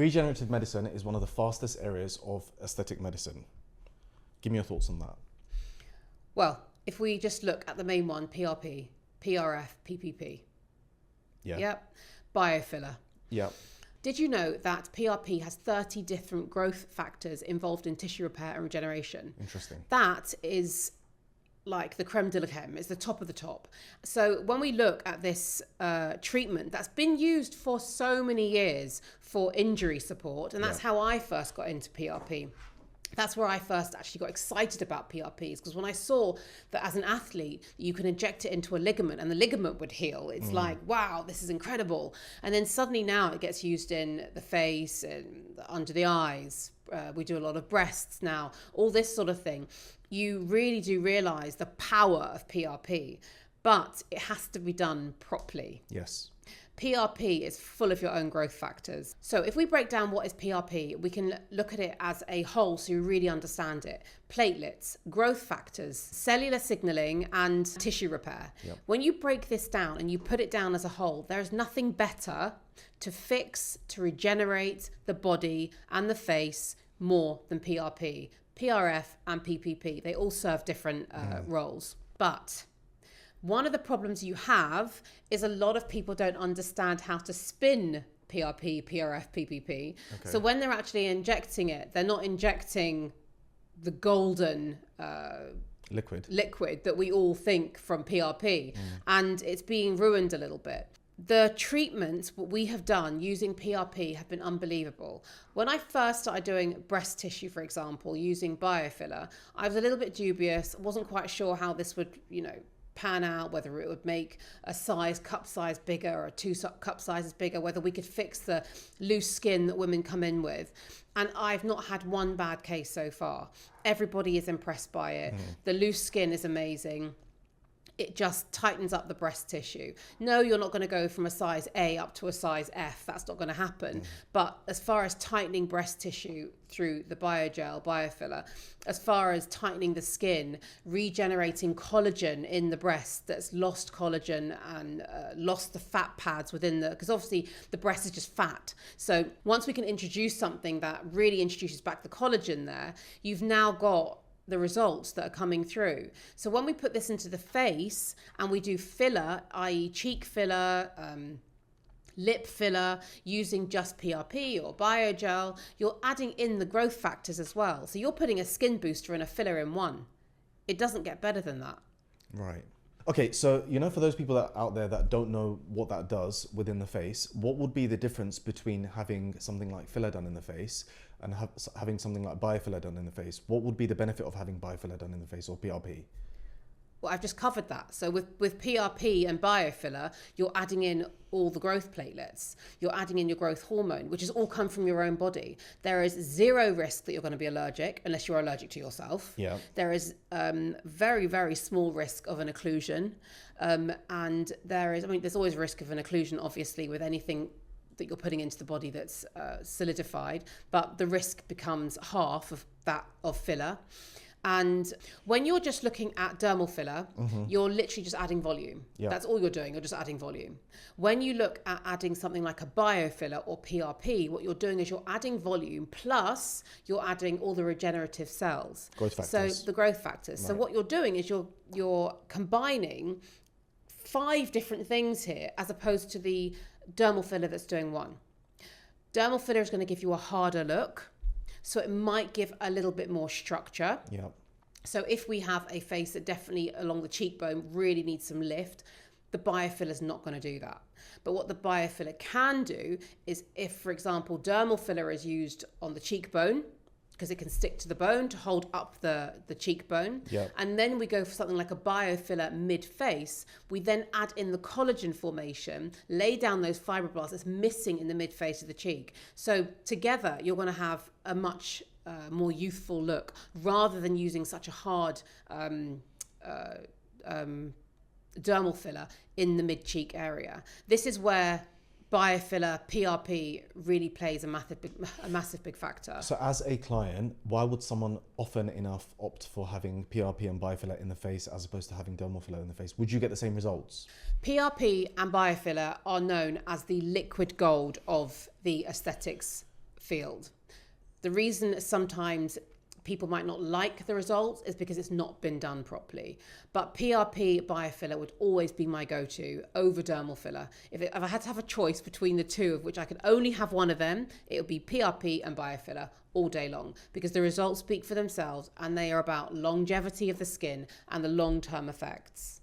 Regenerative medicine is one of the fastest areas of aesthetic medicine. Give me your thoughts on that. Well, if we just look at the main one, PRP, PRF, PPP. Yeah. Yep. Biofiller. Yeah. Did you know that PRP has 30 different growth factors involved in tissue repair and regeneration? Interesting. That is like the creme de la creme. It's the top of the top. So when we look at this treatment that's been used for so many years for injury support, and that's how I first got into PRP. That's where I first actually got excited about PRPs, because when I saw that as an athlete, you can inject it into a ligament and the ligament would heal, it's like, wow, this is incredible. And then suddenly now it gets used in the face and under the eyes. We do a lot of breasts now, all this sort of thing. You really do realize the power of PRP, but it has to be done properly. Yes. PRP is full of your own growth factors. So if we break down what is PRP, we can look at it as a whole so you really understand it. Platelets, growth factors, cellular signaling, and tissue repair. Yep. When you break this down and you put it down as a whole, there is nothing better to fix, to regenerate the body and the face more than PRP. PRF and PPP, they all serve different roles. But one of the problems you have is a lot of people don't understand how to spin PRP, PRF, PPP. Okay. So when they're actually injecting it, they're not injecting the golden liquid that we all think from PRP. And it's being ruined a little bit. The treatments what we have done using PRP have been unbelievable. When I first started doing breast tissue, for example, using Biofiller, I was a little bit dubious. Wasn't quite sure how this would, pan out, whether it would make a cup size bigger or 2 cup sizes bigger, whether we could fix the loose skin that women come in with. And I've not had one bad case so far. Everybody is impressed by it. The loose skin is amazing. It just tightens up the breast tissue. No, you're not going to go from a size A up to a size F. That's not going to happen. But as far as tightening breast tissue through the biofiller, as far as tightening the skin, regenerating collagen in the breast that's lost collagen and lost the fat pads within because obviously the breast is just fat. So once we can introduce something that really introduces back the collagen there, you've now got the results that are coming through. So when we put this into the face and we do filler, i.e. cheek filler, lip filler, using just PRP or biogel, you're adding in the growth factors as well. So you're putting a skin booster and a filler in one. It doesn't get better than that. Right. Okay, so for those people out there that don't know what that does within the face, what would be the difference between having something like filler done in the face and having something like biofiller done in the face? What would be the benefit of having biofiller done in the face or PRP? Well, I've just covered that. So with PRP and biofiller, you're adding in all the growth platelets. You're adding in your growth hormone, which has all come from your own body. There is zero risk that you're going to be allergic unless you're allergic to yourself. Yeah. There is very, very small risk of an occlusion. And there's always risk of an occlusion, obviously, with anything that you're putting into the body that's solidified, but the risk becomes half of that of filler. And when you're just looking at dermal filler, you're literally just adding volume. Yep. That's all you're doing. You're just adding volume. When you look at adding something like a biofiller or PRP, what you're doing is you're adding volume plus you're adding all the regenerative cells. Growth factors. So the growth factors. Right. So what you're doing is you're combining 5 different things here as opposed to the dermal filler that's doing one. Dermal filler is going to give you a harder look. So it might give a little bit more structure. Yeah. So if we have a face that definitely along the cheekbone really needs some lift, the biofiller is not going to do that. But what the biofiller can do is if, for example, dermal filler is used on the cheekbone, because it can stick to the bone to hold up the cheekbone. Yep. And then we go for something like a biofiller mid-face. We then add in the collagen formation, lay down those fibroblasts that's missing in the mid-face of the cheek. So together, you're going to have a much more youthful look rather than using such a hard dermal filler in the mid-cheek area. This is where biofiller, PRP really plays a massive big factor. So as a client, why would someone often enough opt for having PRP and biofiller in the face as opposed to having dermal filler in the face? Would you get the same results? PRP and biofiller are known as the liquid gold of the aesthetics field. The reason sometimes people might not like the results is because it's not been done properly. But PRP biofiller would always be my go-to over dermal filler. If I had to have a choice between the two, of which I could only have one of them, it would be PRP and biofiller all day long, because the results speak for themselves and they are about longevity of the skin and the long-term effects.